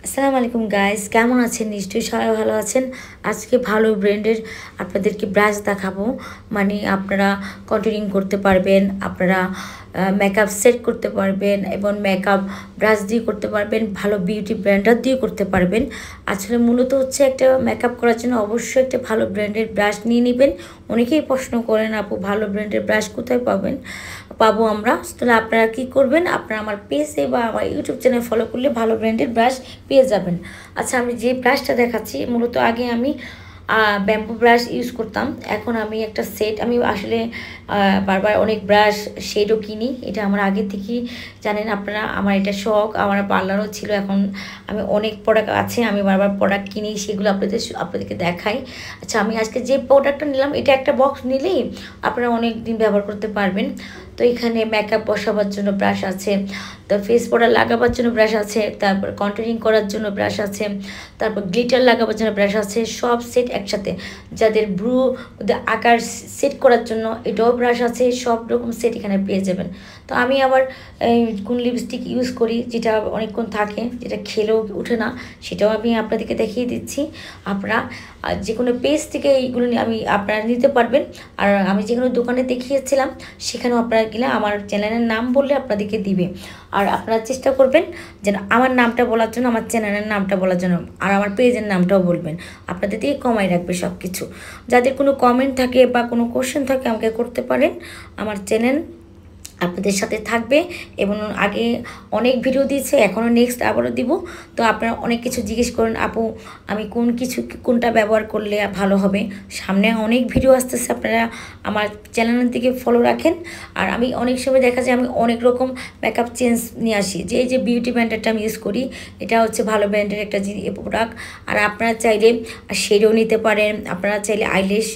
আসসালামু আলাইকুম গাইস, কেমন আছেন? নিশ্চয়ই সবাই ভালো আছেন। আজকে ভালো ব্র্যান্ডের আপনাদেরকে ব্রাশ দেখাবো। মানে আপনারা কন্ট্যুরিং করতে পারবেন, আপনারা মেকআপ সেট করতে পারবেন এবং মেকআপ ব্রাশ দিয়ে করতে পারবেন, ভালো বিউটি ব্র্যান্ডার দিয়ে করতে পারবেন। আসলে মূলত হচ্ছে একটা মেকআপ করার জন্য অবশ্যই একটা ভালো ব্র্যান্ডের ব্রাশ নিয়ে নেবেন। অনেকেই প্রশ্ন করেন, আপু ভালো ব্র্যান্ডের ব্রাশ কোথায় পাবো আমরা? তাহলে আপনারা কী করবেন, আপনারা আমার পেজে বা আমার ইউটিউব চ্যানেল ফলো করলে ভালো ব্র্যান্ডের ব্রাশ পেয়ে যাবেন। আচ্ছা, আমি যে ব্রাশটা দেখাচ্ছি, মূলত আগে আমি ব্যাম্বু ব্রাশ ইউজ করতাম। এখন আমি একটা সেট, আমি আসলে বারবার অনেক ব্রাশ শেডও কিনি। এটা আমার আগে থেকেই জানেন আপনারা, আমার এটা শখ, আমার পার্লারও ছিল। এখন আমি অনেক প্রোডাক্ট আছে, আমি বারবার প্রোডাক্ট কিনি, সেগুলো আপনাদেরকে দেখাই। আচ্ছা, আমি আজকে যে প্রোডাক্টটা নিলাম, এটা একটা বক্স নিলেই আপনারা অনেক দিন ব্যবহার করতে পারবেন। তো এখানে মেকআপ বসাবার জন্য ব্রাশ আছে, তো ফেস পাউডার লাগাবার জন্য ব্রাশ আছে, তারপর কন্ট্যুরিং করার জন্য ব্রাশ আছে, তারপর গ্লিটার লাগাবার জন্য ব্রাশ আছে, সব সেট একসাথে। যাদের ব্রু আকার সেট করার জন্য এটাও ব্রাশ আছে, সব রকম সেট এখানে পেয়ে যাবেন। তো আমি আবার কোন লিপস্টিক ইউজ করি, যেটা অনেকক্ষণ থাকে, যেটা খেলেও ওঠে না, সেটাও আমি আপনাদেরকে দেখিয়ে দিচ্ছি। আপনারা যে কোনো পেজ থেকে এইগুলো আপনারা নিতে পারবেন। আর আমি যে কোনো দোকানে দেখিয়েছিলাম, সেখানেও আপনারা গেলে আমার চ্যানেলের নাম বললে আপনাদেরকে দিবে। আর আপনারা চেষ্টা করবেন যেন আমার নামটা বলার জন্য, আমার চ্যানেলের নামটা বলার জন্য, আর আমার পেজের নামটাও বলবেন। আপনাদের দিয়ে কমাই রাখবে সব কিছু। যাদের কোনো কমেন্ট থাকে বা কোনো কোশ্চেন থাকে, আমাকে করতে পারেন। আমার চ্যানেল আপনাদের সাথে থাকবে এবং আগে অনেক ভিডিও দিয়েছে, এখনও নেক্সট আবারও দিব। তো আপনারা অনেক কিছু জিজ্ঞেস করেন, আপু আমি কোনটা ব্যবহার করলে ভালো হবে। সামনে অনেক ভিডিও আসতেছে, আপনারা আমার চ্যানেলের দিকে ফলো রাখেন। আর আমি অনেক সময় দেখা যায় আমি অনেক রকম মেকআপ চেঞ্জ নিয়ে আসি। যে বিউটি ব্র্যান্ডেরটা আমি ইউজ করি, এটা হচ্ছে ভালো ব্র্যান্ডের একটা প্রোডাক্ট। আর আপনারা চাইলে শেডও নিতে পারেন, আপনারা চাইলে আইল্যাশ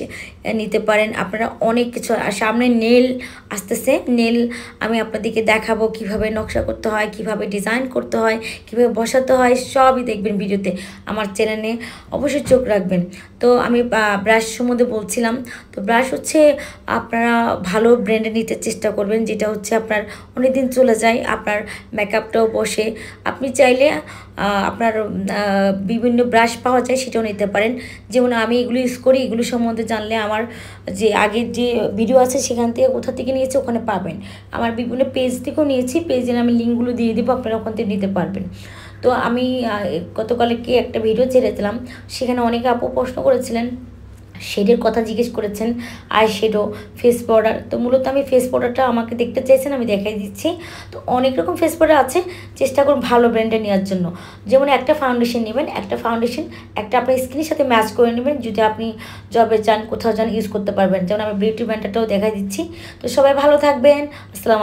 নিতে পারেন, আপনারা অনেক কিছু। আর সামনে নেল আসতেছে, নেল আমি আপনাদেরকে দেখাবো কিভাবে নকশা করতে হয়, কিভাবে ডিজাইন করতে হয়, কিভাবে বসাতে হয়, সবই দেখবেন ভিডিওতে। আমার চ্যানেলে অবশ্যই চোখ রাখবেন। তো আমি ব্রাশ সম্বন্ধে বলছিলাম। তো ব্রাশ হচ্ছে আপনারা ভালো ব্র্যান্ডে নিতে চেষ্টা করবেন, যেটা হচ্ছে আপনার অনেক দিন চলে যায়, আপনার মেকআপটাও বসে। আপনি চাইলে আপনার বিভিন্ন ব্রাশ পাওয়া যায়, সেটাও নিতে পারেন। যেমন আমি এগুলো ইউজ করি, এগুলো সম্বন্ধে জানলে আমার যে আগের যে ভিডিও আছে সেখান থেকে কোথা থেকে নিয়েছি ওখানে পাবেন। আমার বিভিন্ন পেজ থেকেও নিয়েছি, পেজের আমি লিঙ্কগুলো দিয়ে দেবো, আপনারা ওখান থেকে নিতে পারবেন। তো আমি গতকালকে একটা ভিডিও ছেড়েছিলাম, সেখানে অনেকে আপু প্রশ্ন করেছিলেন, শেডের কথা জিজ্ঞেস করেছেন, আই শেডো, ফেস পাউডার। তো মূলত আমি ফেস পাউডারটা আমাকে দেখতে চাইছেন, আমি দেখাই দিচ্ছি। তো অনেক রকম ফেস পাউডার আছে, চেষ্টা করুন ভালো ব্র্যান্ডে নেওয়ার জন্য। যেমন একটা ফাউন্ডেশন নেবেন, একটা আপনার স্কিনের সাথে ম্যাচ করে নেবেন, যদি আপনি জবে যান, কোথাও যান, ইউজ করতে পারবেন। যেমন আমি বিউটি ব্র্যান্ডটাও দেখাই দিচ্ছি। তো সবাই ভালো থাকবেন। আসসালামু আলাইকুম।